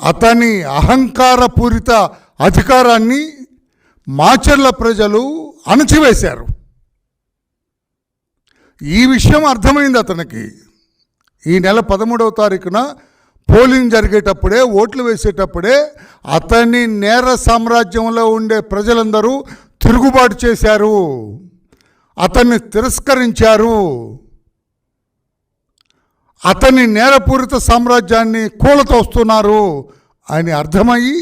అతని అహంకారపూరిత అధికారాన్ని మాచర్ల ప్రజలు అణచివేశారు. ఈ విషయం అర్థమైంది అతనికి. ఈ నెల 13వ తారీఖున పోలింగ్ జరిగేటప్పుడే, ఓట్లు వేసేటప్పుడే అతని నేర సామ్రాజ్యంలో ఉండే ప్రజలందరూ తిరుగుబాటు చేశారు, అతన్ని తిరస్కరించారు, అతని నేరపూరిత సామ్రాజ్యాన్ని కూలతోస్తున్నారు అని అర్థమయ్యి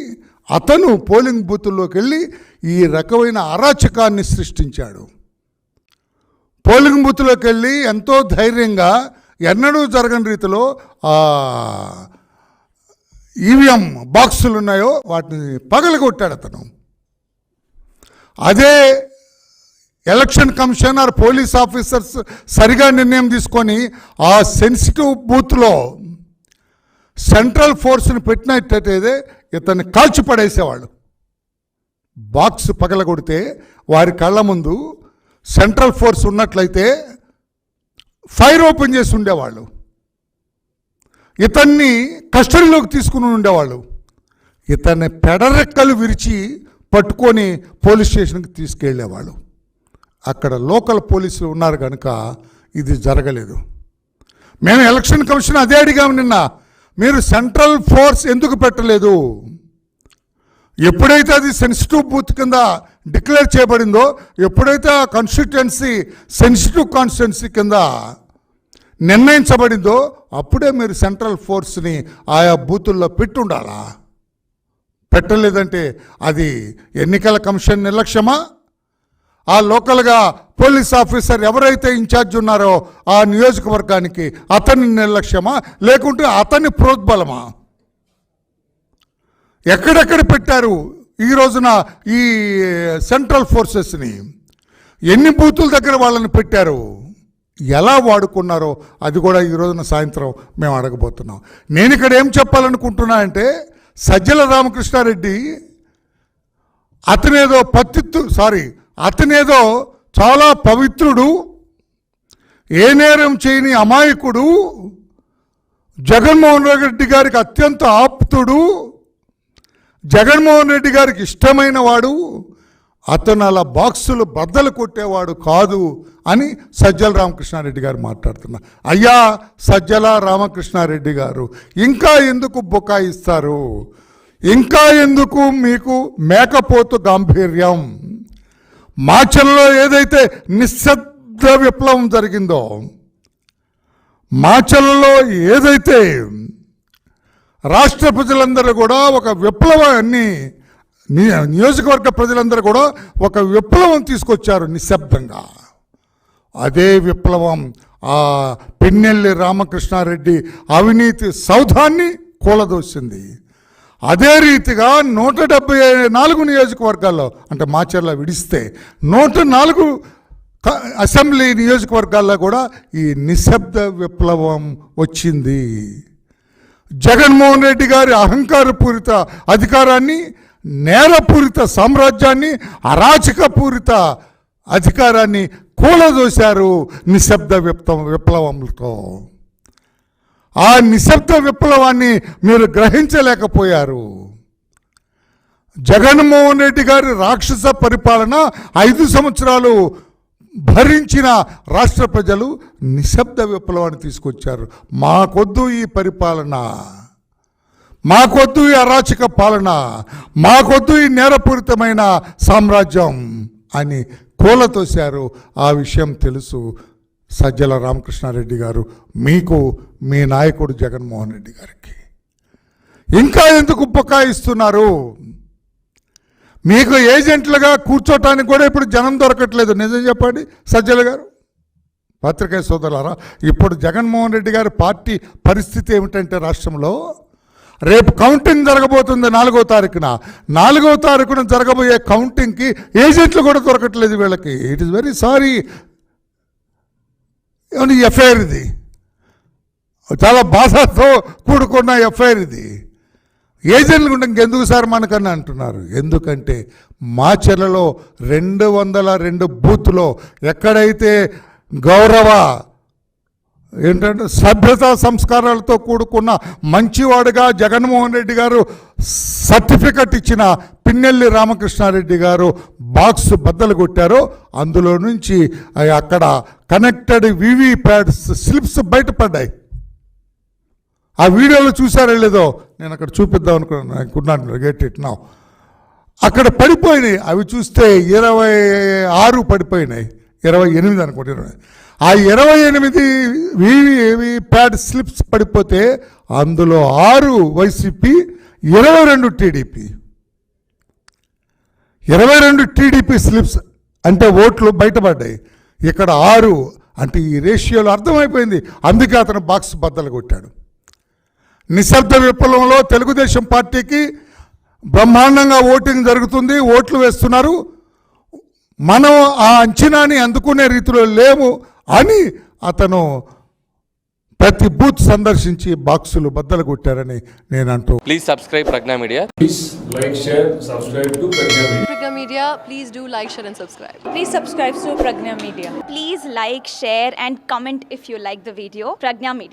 అతను పోలింగ్ బూతుల్లోకి వెళ్ళి ఈ రకమైన అరాచకాన్ని సృష్టించాడు. పోలింగ్ బూత్లోకి వెళ్ళి ఎంతో ధైర్యంగా, ఎన్నడూ జరగని రీతిలో ఈవీఎం బాక్సులు ఉన్నాయో వాటిని పగలగొట్టాడు అతను. అదే ఎలక్షన్ కమిషనర్, పోలీస్ ఆఫీసర్స్ సరిగా నిర్ణయం తీసుకొని ఆ సెన్సిటివ్ బూత్లో సెంట్రల్ ఫోర్స్ని పెట్టినట్టయితే ఇతన్ని కాల్చి పడేసేవాళ్ళు. బాక్స్ పగలగొడితే వారి కళ్ళ ముందు సెంట్రల్ ఫోర్స్ ఉన్నట్లయితే ఫైర్ ఓపెన్ చేసి ఉండేవాళ్ళు, ఇతన్ని కస్టడీలోకి తీసుకుని ఉండేవాళ్ళు. ఇతన్ని పెడరెక్కలు విరిచి పట్టుకొని పోలీస్ స్టేషన్కి తీసుకెళ్ళేవాళ్ళు. అక్కడ లోకల్ పోలీసులు ఉన్నారు కనుక ఇది జరగలేదు. మేము ఎలక్షన్ కమిషన్ అదే అడిగాము నిన్న, మీరు సెంట్రల్ ఫోర్స్ ఎందుకు పెట్టలేదు? ఎప్పుడైతే అది సెన్సిటివ్ బూత్ కింద డిక్లేర్ చేయబడిందో, ఎప్పుడైతే ఆ కాన్స్టిట్యుయెన్సీ సెన్సిటివ్ కాన్స్టిట్యుయెన్సీ కింద నిర్ణయించబడిందో అప్పుడే మీరు సెంట్రల్ ఫోర్స్ని ఆయా బూతుల్లో పెట్టుండాలా. పెట్టలేదంటే అది ఎన్నికల కమిషన్ నిర్లక్ష్యమా? ఆ లోకల్గా పోలీస్ ఆఫీసర్ ఎవరైతే ఇన్ఛార్జ్ ఉన్నారో ఆ నియోజకవర్గానికి అతని నిర్లక్ష్యమా, లేకుంటే అతని ప్రోద్బలమా? ఎక్కడెక్కడ పెట్టారు ఈ రోజున ఈ సెంట్రల్ ఫోర్సెస్ని? ఎన్ని బూతుల దగ్గర వాళ్ళని పెట్టారు? ఎలా వాడుకున్నారో అది కూడా ఈ రోజున సాయంత్రం మేము అడగబోతున్నాం. నేను ఇక్కడ ఏం చెప్పాలనుకుంటున్నా అంటే, సజ్జల రామకృష్ణారెడ్డి అతనేదో చాలా పవిత్రుడు, ఏ నేరం చేయని అమాయకుడు, జగన్మోహన్ రెడ్డి గారికి అత్యంత ఆప్తుడు, జగన్మోహన్ రెడ్డి గారికి ఇష్టమైన వాడు, అతను అలా బాక్సులు బద్దలు కొట్టేవాడు కాదు అని సజ్జల రామకృష్ణారెడ్డి గారు మాట్లాడుతున్నారు. అయ్యా సజ్జల రామకృష్ణారెడ్డి గారు, ఇంకా ఎందుకు బుకాయిస్తారు? ఇంకా ఎందుకు మీకు మేకపోతు గాంభీర్యం? మాచర్లలో ఏదైతే నిశ్శబ్ద విప్లవం జరిగిందో, మాచర్లలో ఏదైతే రాష్ట్ర ప్రజలందరూ కూడా ఒక విప్లవాన్ని, నియోజకవర్గ ప్రజలందరూ కూడా ఒక విప్లవం తీసుకొచ్చారు నిశ్శబ్దంగా. అదే విప్లవం ఆ పిన్నెల్లి రామకృష్ణారెడ్డి అవినీతి సౌధాన్ని కూలదోసింది. అదే రీతిగా 174 నియోజకవర్గాల్లో, అంటే మాచర్ల విడిస్తే 104 అసెంబ్లీ నియోజకవర్గాల్లో కూడా ఈ నిశ్శబ్ద విప్లవం వచ్చింది. జగన్మోహన్ రెడ్డి గారి అహంకారపూరిత అధికారాన్ని, నేరపూరిత సామ్రాజ్యాన్ని, అరాచకపూరిత అధికారాన్ని కూలదోశారు నిశ్శబ్ద విప్లవంతో. ఆ నిశ్శబ్ద విప్లవాన్ని మీరు గ్రహించలేకపోయారు. జగన్మోహన్ రెడ్డి గారి రాక్షస పరిపాలన 5 సంవత్సరాలు భరించిన రాష్ట్ర ప్రజలు నిశ్శబ్ద విప్లవాన్ని తీసుకొచ్చారు. మాకొద్దు ఈ పరిపాలన, మాకొద్దు ఈ అరాచక పాలన, మాకొద్దు ఈ నేరపూరితమైన సామ్రాజ్యం అని కూలతోశారు. ఆ విషయం తెలుసు సజ్జల రామకృష్ణారెడ్డి గారు మీకు, మీ నాయకుడు జగన్మోహన్ రెడ్డి గారికి. ఇంకా ఎందుకు బుకాయిస్తున్నారు? మీకు ఏజెంట్లుగా కూర్చోటానికి కూడా ఇప్పుడు జనం దొరకట్లేదు. నిజం చెప్పండి సజ్జల గారు, పత్రికా సోదరులారా. ఇప్పుడు జగన్మోహన్ రెడ్డి గారి పార్టీ పరిస్థితి ఏమిటంటే, రాష్ట్రంలో రేపు కౌంటింగ్ జరగబోతుంది 4వ తారీఖున. 4వ తారీఖున జరగబోయే కౌంటింగ్కి ఏజెంట్లు కూడా దొరకట్లేదు వీళ్ళకి. It is very sorry. ఏమన్నా ఎఫ్ఐఆర్ ఇది, చాలా బాధతో కూడుకున్న ఎఫ్ఐఆర్ ఇది. ఏజెంట్లు కూడా ఇంకెందుకు సార్ మనకన్నా అంటున్నారు. ఎందుకంటే మాచర్లలో 202 బూత్లో ఎక్కడైతే గౌరవ ఏంటంటే సభ్యతా సంస్కారాలతో కూడుకున్న మంచివాడుగా జగన్మోహన్ రెడ్డి గారు సర్టిఫికెట్ ఇచ్చిన పిన్నెల్లి రామకృష్ణారెడ్డి గారు బాక్స్ బద్దలు కొట్టారో అందులో నుంచి అక్కడ కనెక్టెడ్ వివి ప్యాడ్స్ స్లిప్స్ బయటపడ్డాయి. ఆ వీడియోలో చూసారో లేదో, నేను అక్కడ చూపిద్దాం అనుకున్నాను. Get it now. అక్కడ పడిపోయినాయి. అవి చూస్తే 26 పడిపోయినాయి, 28 అనుకుంటున్నాను. ఆ 28 వివి ప్యాడ్ స్లిప్స్ పడిపోతే అందులో 6 వైసీపీ, 22 టీడీపీ. 22 టీడీపీ స్లిప్స్ అంటే ఓట్లు బయటపడ్డాయి. ఇక్కడ 6 అంటే ఈ రేషియోలో అర్థమైపోయింది. అందుకే అతను బాక్స్ బద్దలు కొట్టాడు. నిశ్శబ్ద విప్లవంలో తెలుగుదేశం పార్టీకి బ్రహ్మాండంగా ఓటింగ్ జరుగుతుంది, ఓట్లు వేస్తున్నారు. మనం ఆ అంచనాని అందుకునే రీతిలో లేము అని అతను ప్రతి బూత్ సందర్శించి బాక్సులు బద్దలు కొట్టారని నేను అంటూ. Please subscribe Pragna Media. Please like, share, subscribe to Pragna Media. Pragna Media, please do like, share and subscribe. Please subscribe to Pragna Media. Please like, share and comment if you like the video. Pragna Media.